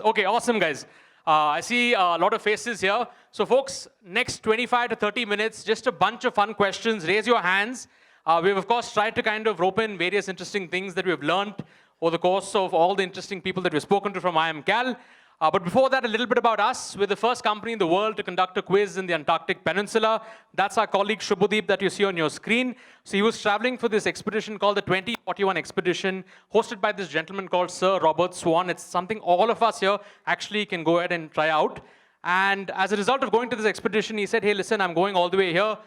thoughts. Okay, awesome, guys. I see a lot of faces here. So, folks, next 25 to 30 minutes, just a bunch of fun questions. Raise your hands. We've, of course, tried to kind of rope in various interesting things that we've learned over the course of all the interesting people that we've spoken to from IIMCal. But before that, a little bit about us. We're the first company in the world to conduct a quiz in the Antarctic Peninsula. That's our colleague Shubhadeep that you see on your screen. So he was traveling for this expedition called the 2041 expedition, hosted by this gentleman called Sir Robert Swan. It's something all of us here actually can go ahead and try out. And as a result of going to this expedition, he said, hey, listen, I'm going all the way here.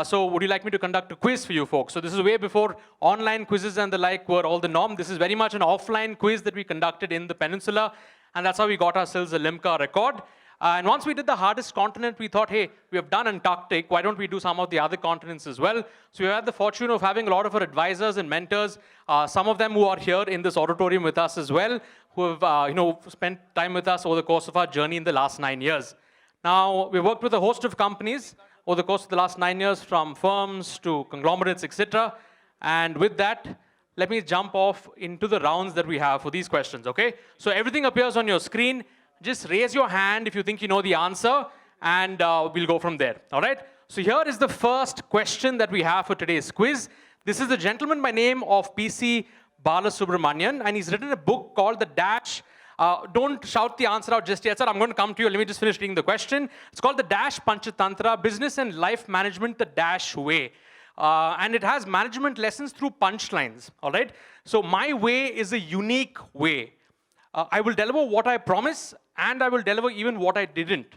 So would you like me to conduct a quiz for you folks? So this is way before online quizzes and the like were all the norm. This is very much an offline quiz that we conducted in the peninsula. And that's how we got ourselves a IIMCA record. And once we did the hardest continent, we thought, hey, we have done Antarctic. Why don't we do some of the other continents as well? So we had the fortune of having a lot of our advisors and mentors, some of them who are here in this auditorium with us as well, who have spent time with us over the course of our journey in the last 9 years. Now, we worked with a host of companies over the course of the last 9 years, from firms to conglomerates, etc. And with that, let me jump off into the rounds that we have for these questions, okay? So everything appears on your screen. Just raise your hand if you think you know the answer, and we'll go from there, all right? So here is the first question that we have for today's quiz. This is a gentleman by name of P.C. Balasubramanian, and he's written a book called The Dash. Don't shout the answer out just yet, sir. I'm going to come to you. Let me just finish reading the question. It's called The Dash Panchatantra, Business and Life Management the Dash Way. And it has management lessons through punchlines, all right? So my way is a unique way. I will deliver what I promise, and I will deliver even what I didn't.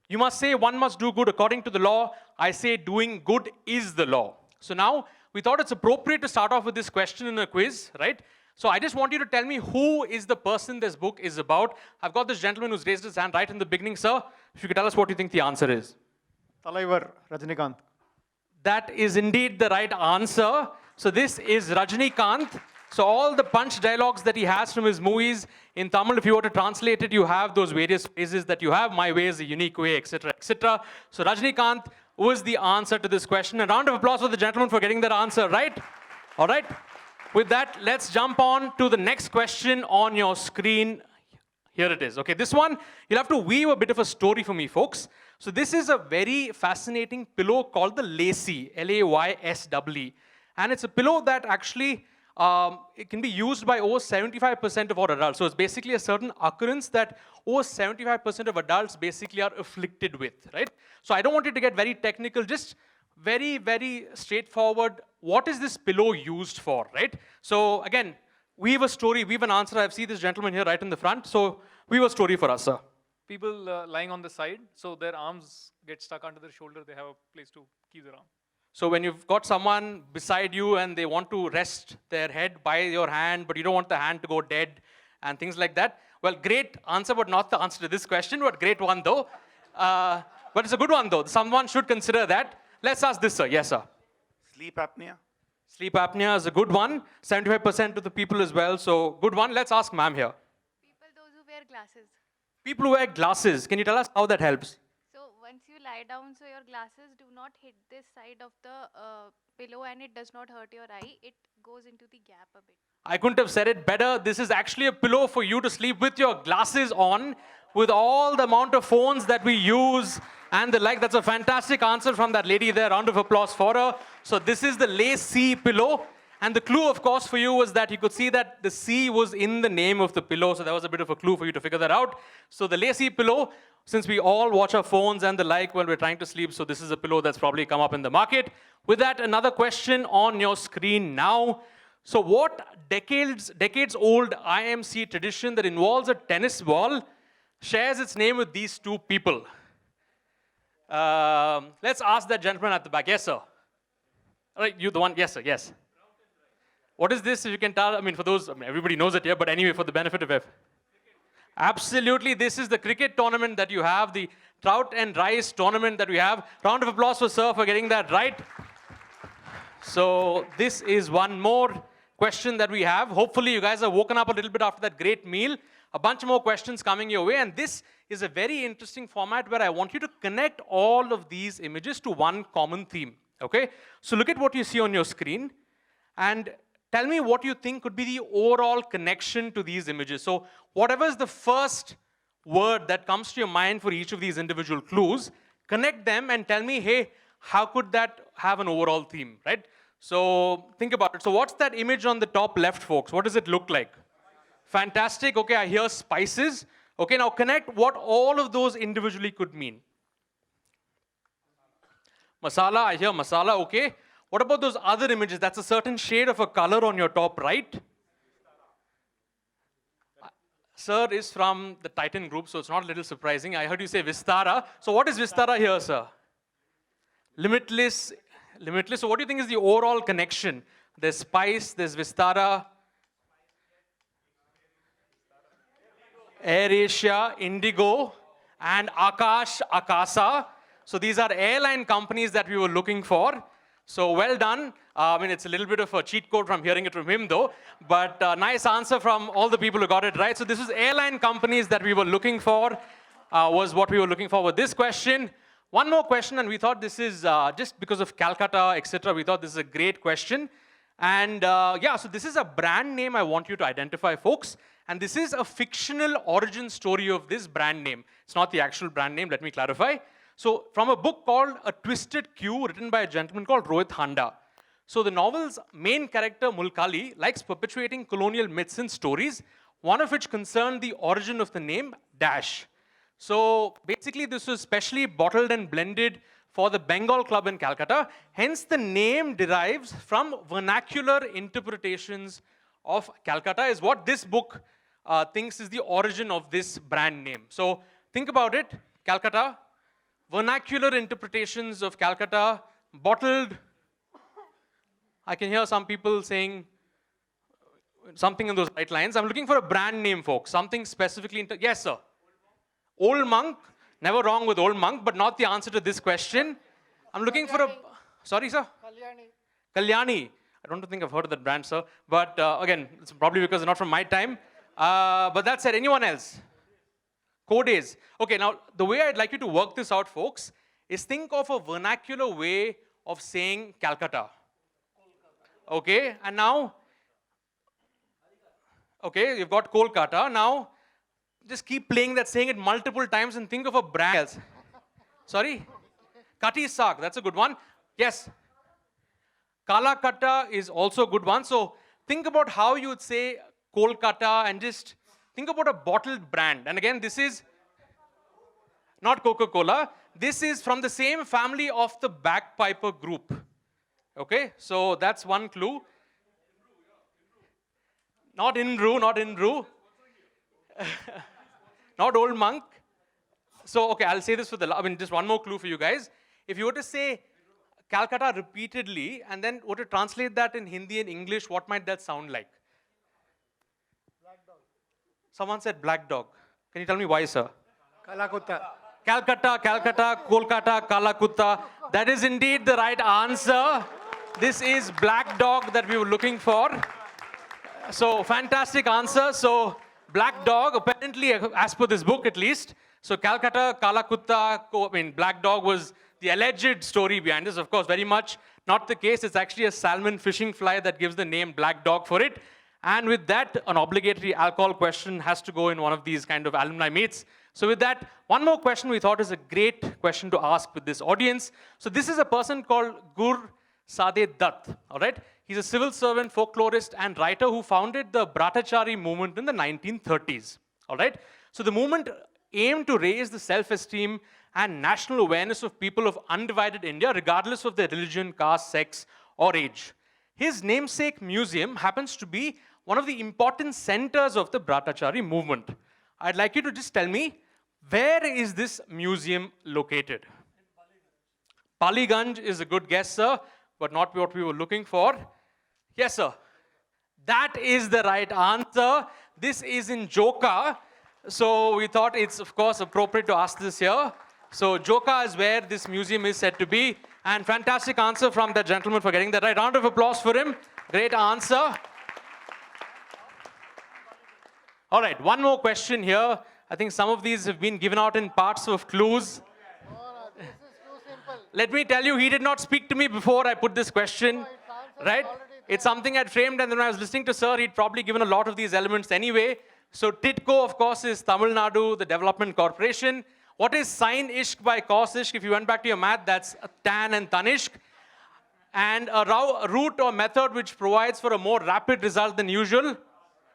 You must say one must do good according to the law. I say doing good is the law. So now, we thought it's appropriate to start off with this question in a quiz, right? So I just want you to tell me who is the person this book is about. I've got this gentleman who's raised his hand right in the beginning, sir. If you could tell us what you think the answer is. Talaivar Rajinikanth. That is indeed the right answer. So this is Rajinikanth. So all the punch dialogues that he has from his movies, in Tamil, if you were to translate it, you have those various phrases that you have. My way is a unique way, etc., etc. So Rajinikanth was the answer to this question. A round of applause for the gentleman for getting that answer right. All right. With that, let's jump on to the next question on your screen. Here it is. Okay, this one, you'll have to weave a bit of a story for me, folks. So this is a very fascinating pillow called the Laysy, L-A-Y-S-E-E. And it's a pillow that actually, it can be used by over 75% of our adults. So it's basically a certain occurrence that over 75% of adults basically are afflicted with, right? So I don't want you to get very technical, just very, very straightforward. What is this pillow used for, right? So again, weave a story, weave an answer. I see this gentleman here right in the front. So weave a story for us, sir. People lying on the side, so their arms get stuck under their shoulder. They have a place to keep their arm. So when you've got someone beside you and they want to rest their head by your hand, but you don't want the hand to go dead and things like that. Well, great answer, but not the answer to this question, but great one though. But it's a good one though. Someone should consider that. Let's ask this, sir. Yes, sir. Sleep apnea. Sleep apnea is a good one. 75% of the people as well. So good one. Let's ask ma'am here. Those who wear glasses. People who wear glasses. Can you tell us how that helps? So once you lie down, so your glasses do not hit this side of the pillow and it does not hurt your eye. It goes into the gap a bit. I couldn't have said it better. This is actually a pillow for you to sleep with your glasses on, with all the amount of phones that we use and the like. That's a fantastic answer from that lady there. Round of applause for her. So this is the Laysy pillow. And the clue, of course, for you was that you could see that the C was in the name of the pillow. So that was a bit of a clue for you to figure that out. So the Laysy pillow, since we all watch our phones and the like when we're trying to sleep, so this is a pillow that's probably come up in the market. With that, another question on your screen now. So what decades-old IMC tradition that involves a tennis ball shares its name with these two people? Let's ask that gentleman at the back. Yes, sir. All right, you the one. Yes, sir. Yes. What is this, if you can tell? I mean, for those, everybody knows it here, but anyway, for the benefit of everyone. Absolutely, this is the cricket tournament that you have, the Trout and Rice tournament that we have. Round of applause for sir for getting that right. So this is one more question that we have. Hopefully, you guys have woken up a little bit after that great meal. A bunch more questions coming your way, and this is a very interesting format where I want you to connect all of these images to one common theme, okay? So look at what you see on your screen, and tell me what you think could be the overall connection to these images. So whatever is the first word that comes to your mind for each of these individual clues, connect them and tell me, hey, how could that have an overall theme, right? So think about it. So what's that image on the top left, folks? What does it look like? Fantastic. Okay, I hear spices. Okay, now connect what all of those individually could mean. Masala, I hear masala, okay. What about those other images? That's a certain shade of a color on your top right. Sir is from the Titan group, so it's not a little surprising. I heard you say Vistara. So what is Vistara here, sir? Limitless. Limitless. So what do you think is the overall connection? There's spice, there's Vistara, AirAsia, Indigo, and Akash, Akasa. So these are airline companies that we were looking for. So well done. I mean, it's a little bit of a cheat code from hearing it from him, though. But nice answer from all the people who got it right. So this is airline companies that we were looking for, was what we were looking for with this question. One more question, and we thought this is, just because of Calcutta, etc., we thought this is a great question. And yeah, so this is a brand name I want you to identify, folks. And this is a fictional origin story of this brand name. It's not the actual brand name, let me clarify. So from a book called A Twisted Q, written by a gentleman called Rohit Handa. So the novel's main character, Mulkali, likes perpetuating colonial myths and stories, one of which concerned the origin of the name Dash. So basically this was specially bottled and blended for the Bengal Club in Calcutta. Hence the name derives from vernacular interpretations of Calcutta, is what this book thinks is the origin of this brand name. So think about it, Calcutta, vernacular interpretations of Calcutta, bottled. I can hear some people saying something in those right lines. I'm looking for a brand name, folks, something specifically. Yes, sir. Old Monk, never wrong with Old Monk, but not the answer to this question. I'm looking for a, sorry, sir? Kalyani. I don't think I've heard of that brand, sir. But again, it's probably because it's not from my time. But that said, anyone else? Codes. Okay, now the way I'd like you to work this out, folks, is think of a vernacular way of saying Calcutta. Okay, and now, okay, you've got Kolkata. Now, just keep playing that, saying it multiple times, and think of a brand else. Sorry? Kati Sak, that's a good one. Yes. Kalakata is also a good one. So think about how you would say Kolkata and just think about a bottled brand. And again, this is not Coca-Cola. This is from the same family of the Bagpiper group. Okay, so that's one clue. Not Inru, not Inru. Not Old Monk. So, okay, I'll say this for just one more clue for you guys. If you were to say Calcutta repeatedly and then were to translate that in Hindi and English, what might that sound like? Black dog. Someone said black dog. Can you tell me why, sir? Kalakutta. Calcutta, Calcutta, Kolkata, Kalakutta. That is indeed the right answer. This is black dog that we were looking for. So fantastic answer. So black dog, apparently, as per this book at least. So Calcutta, Kalakutta, black dog was the alleged story behind this. Of course, very much not the case. It's actually a salmon fishing fly that gives the name black dog for it. And with that, an obligatory alcohol question has to go in one of these kind of alumni meets. So with that, one more question we thought is a great question to ask with this audience. So this is a person called Gur Sade Dutt, all right? He's a civil servant, folklorist, and writer who founded the Bhattacharya movement in the 1930s, all right? So the movement aimed to raise the self-esteem and national awareness of people of undivided India, regardless of their religion, caste, sex, or age. His namesake museum happens to be one of the important centers of the Bhattacharya movement. I'd like you to just tell me, where is this museum located? Paliganj is a good guess, sir, but not what we were looking for. Yes, sir. That is the right answer. This is in Joka. So we thought it's, of course, appropriate to ask this here. So Joka is where this museum is said to be. And fantastic answer from that gentleman for getting that right. Round of applause for him. Great answer. All right, one more question here. I think some of these have been given out in parts of clues. This is too simple. Let me tell you, he did not speak to me before I put this question. Right? It's something I'd framed, and then when I was listening to Sir, he'd probably given a lot of these elements anyway. So TIDCO, of course, is Tamil Nadu, the Development Corporation. What is Sin Ishq by Cos Ishq? If you went back to your math, that's Tan and Tanishq. And a route or method which provides for a more rapid result than usual,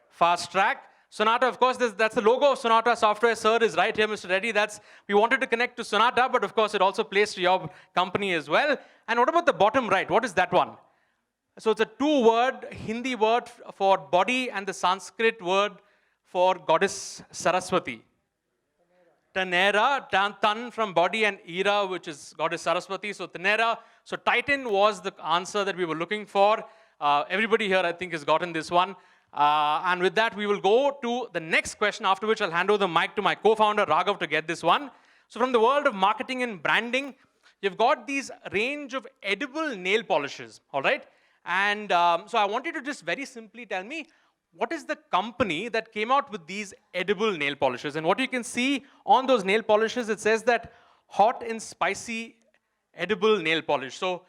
fast track. Sonata, of course, that's the logo of Sonata Software. Sir is right here, Mr. Reddy. We wanted to connect to Sonata, but of course, it also plays to your company as well. And what about the bottom right? What is that one? So it's a two-word Hindi word for body and the Sanskrit word for goddess Saraswati. Tanera, tan from body, and Ira, which is goddess Saraswati. So Tanera. So Titan was the answer that we were looking for. Everybody here, I think, has gotten this one. And with that, we will go to the next question, after which I'll hand over the mic to my co-founder, Raghav, to get this one. So from the world of marketing and branding, you've got these range of edible nail polishes, all right? And so I want you to just very simply tell me, what is the company that came out with these edible nail polishes? And what you can see on those nail polishes, it says that hot and spicy edible nail polish. So,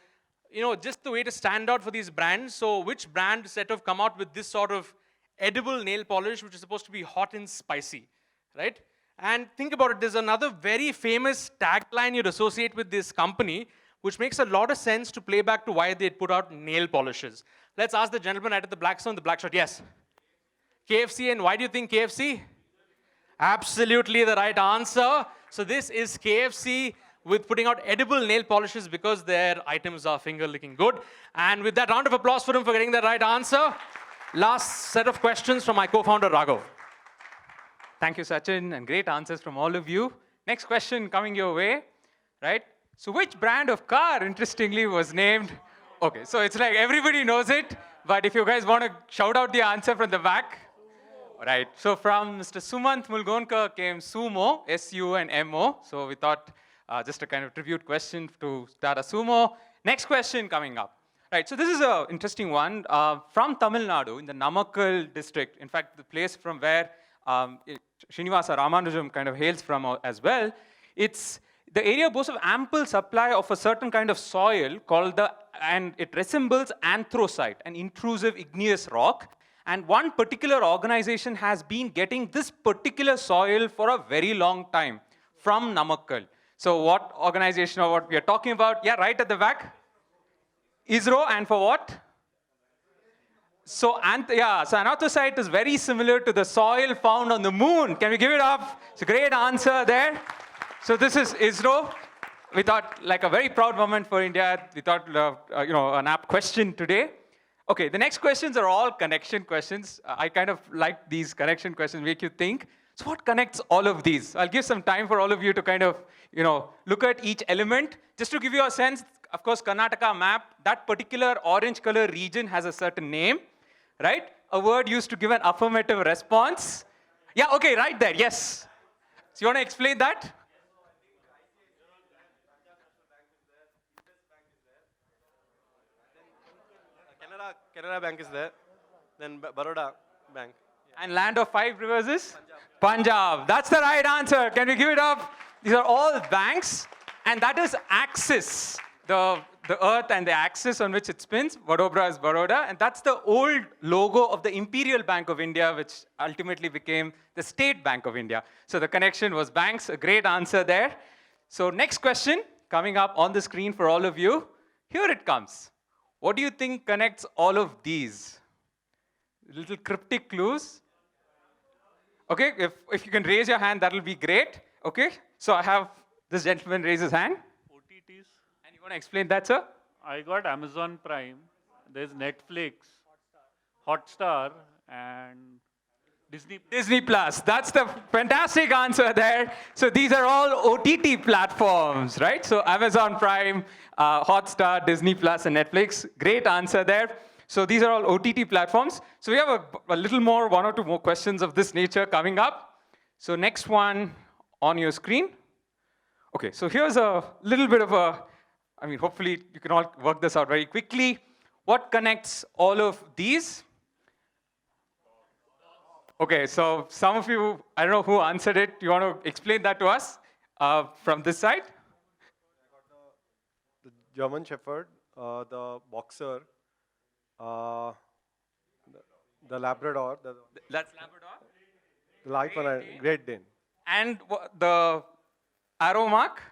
you know, just the way to stand out for these brands. So which brand set of come out with this sort of edible nail polish, which is supposed to be hot and spicy, right? And think about it, there's another very famous tagline you'd associate with this company, which makes a lot of sense to play back to why they'd put out nail polishes. Let's ask the gentleman right at the black zone, the black shirt. Yes. KFC, and why do you think KFC? Absolutely the right answer. So this is KFC with putting out edible nail polishes because their items are finger-licking good. And with that, round of applause for him for getting the right answer. Last set of questions from my co-founder, Raghav. Thank you, Sachin, and great answers from all of you. Next question coming your way, right? So which brand of car, interestingly, was named? Okay, so it's like everybody knows it, but if you guys want to shout out the answer from the back. Right, so from Mr. Sumant Mulgonkar came Sumo, S-U and M-O. So we thought just a kind of tribute question to Tata Sumo. Next question coming up. Right, so this is an interesting one. From Tamil Nadu, in the Namakkal district, in fact, the place from where Srinivasa Ramanujam kind of hails from as well, it's the area boasts of ample supply of a certain kind of soil called and it resembles anthracite, an intrusive igneous rock. And one particular organization has been getting this particular soil for a very long time from Namakkal. So what organization or what we are talking about? Yeah, right at the back. ISRO, and for what? So, so anthracite is very similar to the soil found on the moon. Can we give it up? It's a great answer there. So this is ISRO. We thought like a very proud moment for India. We thought, an apt question today. Okay, the next questions are all connection questions. I kind of like these connection questions, make you think. So what connects all of these? I'll give some time for all of you to kind of, look at each element. Just to give you a sense, of course, Karnataka map, that particular orange color region has a certain name, right? A word used to give an affirmative response. Yeah, okay, right there, yes. So you want to explain that? Canara Bank is there, then Baroda Bank. And land of five rivers is? Punjab. That's the right answer. Can we give it up? These are all banks, and that is axis, the earth and the axis on which it spins. Vadodara is Baroda, and that's the old logo of the Imperial Bank of India, which ultimately became the State Bank of India. So the connection was banks. A great answer there. So next question coming up on the screen for all of you. Here it comes. What do you think connects all of these? Little cryptic clues. Okay, if you can raise your hand, that'll be great. Okay, so I have this gentleman raise his hand. OTTs. And you want to explain that, sir? I got Amazon Prime. There's Netflix, Hotstar, and Disney Plus. That's the fantastic answer there. So these are all OTT platforms, right? So Amazon Prime, Hotstar, Disney Plus, and Netflix. Great answer there. So these are all OTT platforms. So we have a little more, one or two more questions of this nature coming up. So next one on your screen. Okay, so here's a little bit of hopefully you can all work this out very quickly. What connects all of these? Okay, so some of you, I don't know who answered it. You want to explain that to us from this side? The German Shepherd, the boxer, Uh, the Labrador, That's Labrador. the life on a Great Dane. And the arrow mark?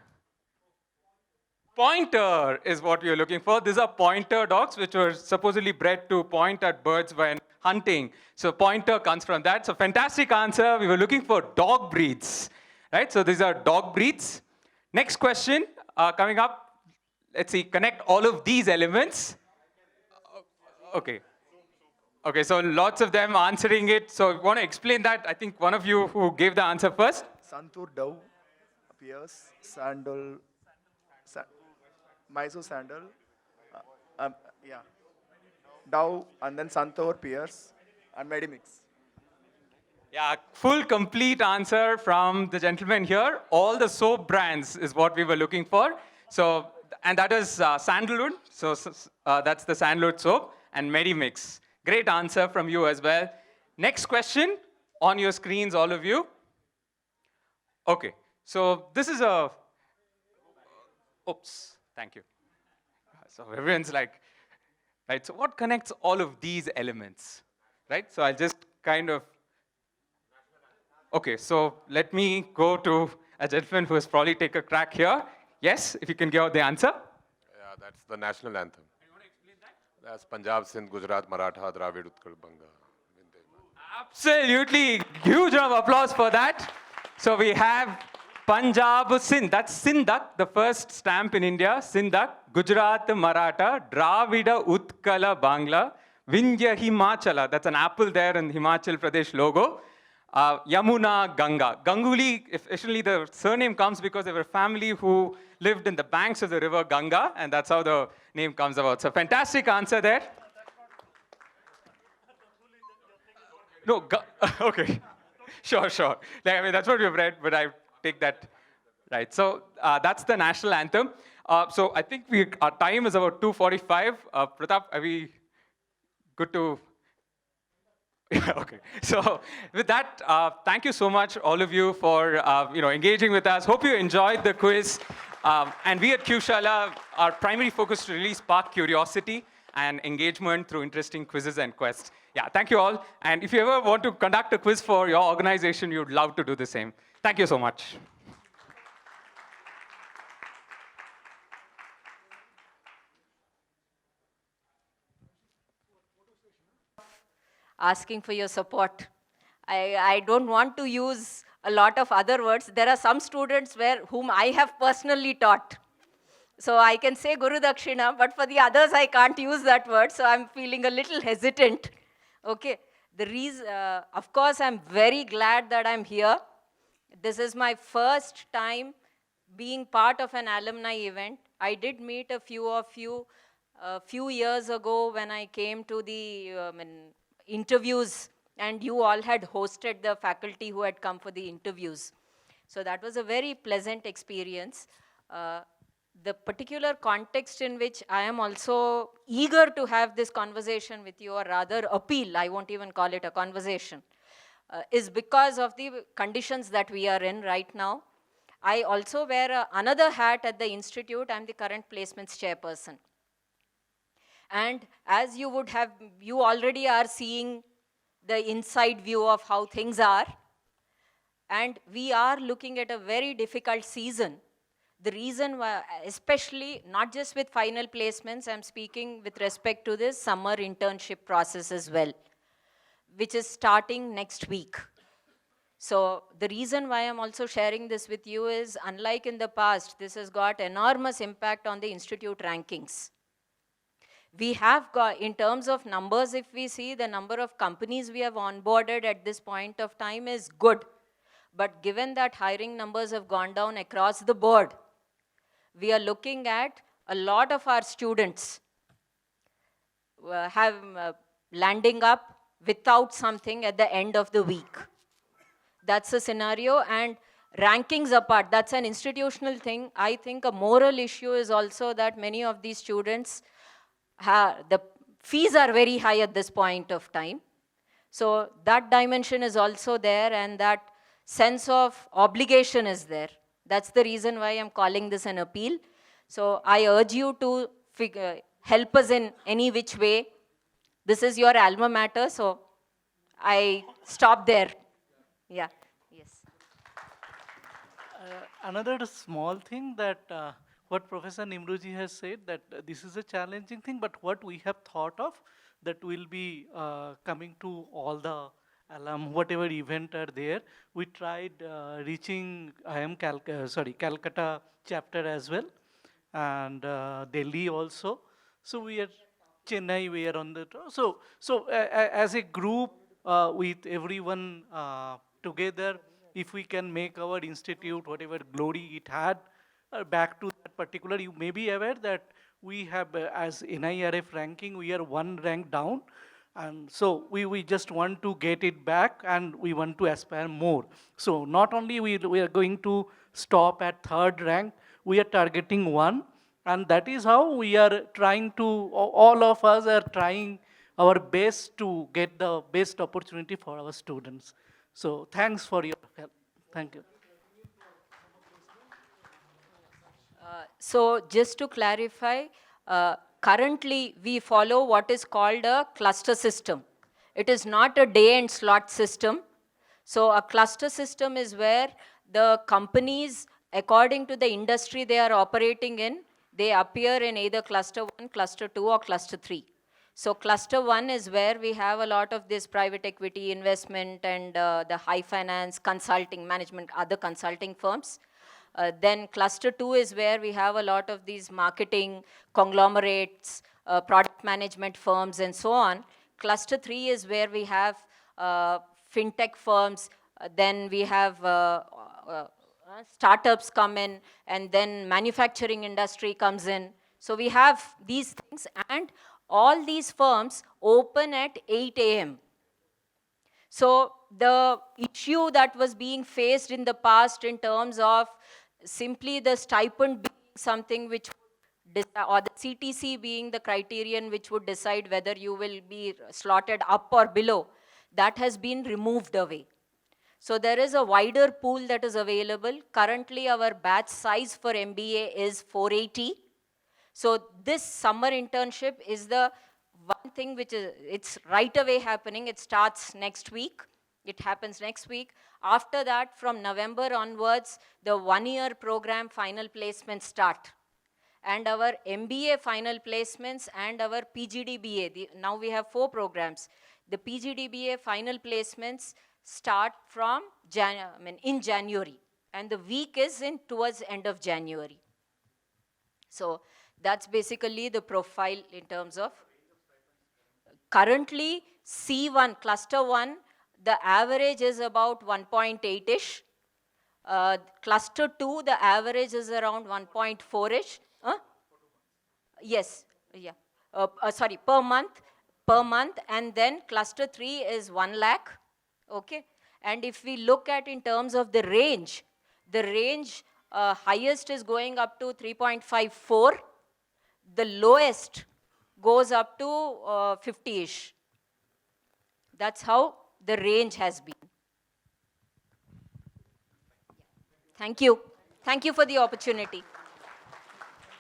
Pointer is what we are looking for. These are pointer dogs, which were supposedly bred to point at birds when hunting. So pointer comes from that. So fantastic answer. We were looking for dog breeds, right? So these are dog breeds. Next question coming up. Let's see, connect all of these elements. Okay. Okay, so lots of them answering it. So you want to explain that? I think one of you who gave the answer first. Santur dove, pears, sandal, Mysore sandal, yeah, dove, and then Santur, pears, and Medimix. Yeah, full complete answer from the gentleman here. All the soap brands is what we were looking for. So, and that is sandalwood. So that's the sandalwood soap and Medimix. Great answer from you as well. Next question on your screens, all of you. Okay, so this is a, oops, thank you. So everyone's like, right, so what connects all of these elements, right? So I'll just kind of, okay, so let me go to a gentleman who has probably taken a crack here. Yes, if you can give out the answer. Yeah, that's the national anthem. You want to explain that? That's Punjab, Sindh, Gujarat, Maratha, Dravid, Utkal, Banga. Absolutely, huge round of applause for that. So we have Punjab, Sindh, that's Sindhak, the first stamp in India, Sindhak, Gujarat, Maratha, Dravida, Utkala, Bangla, Vindhya, Himachala, that's an apple there in Himachal Pradesh logo. Yamuna, Ganga. Ganguly, officially the surname comes because they were a family who lived in the banks of the river Ganga, and that's how the name comes about. So fantastic answer there. No, okay. Sure. Like, I mean, that's what we've read, but I take that. Right, so that's the national anthem. So I think our time is about 2:45. Pratap, are we good to? Yeah, okay. So with that, thank you so much, all of you, for engaging with us. Hope you enjoyed the quiz. And we at QShala, our primary focus is to really spark curiosity and engagement through interesting quizzes and quests. Yeah, thank you all. And if you ever want to conduct a quiz for your organization, you'd love to do the same. Thank you so much. Asking for your support. I don't want to use a lot of other words. There are some students whom I have personally taught. So I can say Guru Dakshina, but for the others I can't use that word, so I'm feeling a little hesitant. Okay, the reason, of course, I'm very glad that I'm here. This is my first time being part of an alumni event. I did meet a few of you a few years ago when I came to the interviews, and you all had hosted the faculty who had come for the interviews. So that was a very pleasant experience. The particular context in which I am also eager to have this conversation with you, or rather appeal, I won't even call it a conversation, is because of the conditions that we are in right now. I also wear another hat at the institute. I'm the current placements chairperson. And as you already are seeing the inside view of how things are, and we are looking at a very difficult season. The reason why, especially not just with final placements, I'm speaking with respect to this summer internship process as well, which is starting next week. So the reason why I'm also sharing this with you is, unlike in the past, this has got enormous impact on the institute rankings. We have got, in terms of numbers, if we see the number of companies we have onboarded at this point of time is good. But given that hiring numbers have gone down across the board, we are looking at a lot of our students landing up without something at the end of the week. That's a scenario, and rankings apart, that's an institutional thing. I think a moral issue is also that many of these students, the fees are very high at this point of time. So that dimension is also there, and that sense of obligation is there. That's the reason why I'm calling this an appeal. So I urge you to help us in any which way This is your alma mater, so I stop there. Yeah, yes. Another small thing that what Professor Nimruji has said, that this is a challenging thing, but what we have thought of that will be coming to all the alum, whatever event are there. We tried reaching Calcutta chapter as well, and Delhi also. So we are Chennai, we are on the as a group with everyone together, if we can make our institute whatever glory it had back to that particular, you may be aware that we have as NIRF ranking, we are one rank down. And so we just want to get it back and we want to aspire more. So not only we are going to stop at third rank, we are targeting one. And that is how we are trying to, all of us are trying our best to get the best opportunity for our students. So thanks for your help. Thank you. So just to clarify, currently we follow what is called a cluster system. It is not a day and slot system. So a cluster system is where the companies, according to the industry they are operating in, they appear in either cluster 1, cluster 2 or cluster 3. So cluster 1 is where we have a lot of this private equity investment and the high finance, consulting, management, other consulting firms. Then cluster 2 is where we have a lot of these marketing, conglomerates, product management firms and so on. Cluster 3 is where we have fintech firms, then we have startups come in, and then manufacturing industry comes in. So we have these things, and all these firms open at 8 a.m. So the issue that was being faced in the past in terms of simply the stipend being something which or the CTC being the criterion which would decide whether you will be slotted up or below, that has been removed away. So there is a wider pool that is available. Currently our batch size for MBA is 480. So this summer internship is the one thing which is, it's right away happening. It starts next week. It happens next week. After that, from November onwards, the one-year program final placements start. And our MBA final placements and our PGDBA, now we have 4 programs. The PGDBA final placements start from in January. And the week is towards end of January. So that's basically the profile in terms of currently C1, cluster 1, the average is about 1.8-ish. Cluster 2, the average is around 1.4-ish. Yes, yeah. Sorry, per month, and then cluster 3 is 1 lakh, okay? And if we look at in terms of the range highest is going up to 3.54, the lowest goes up to 50-ish. That's how the range has been. Thank you. Thank you for the opportunity.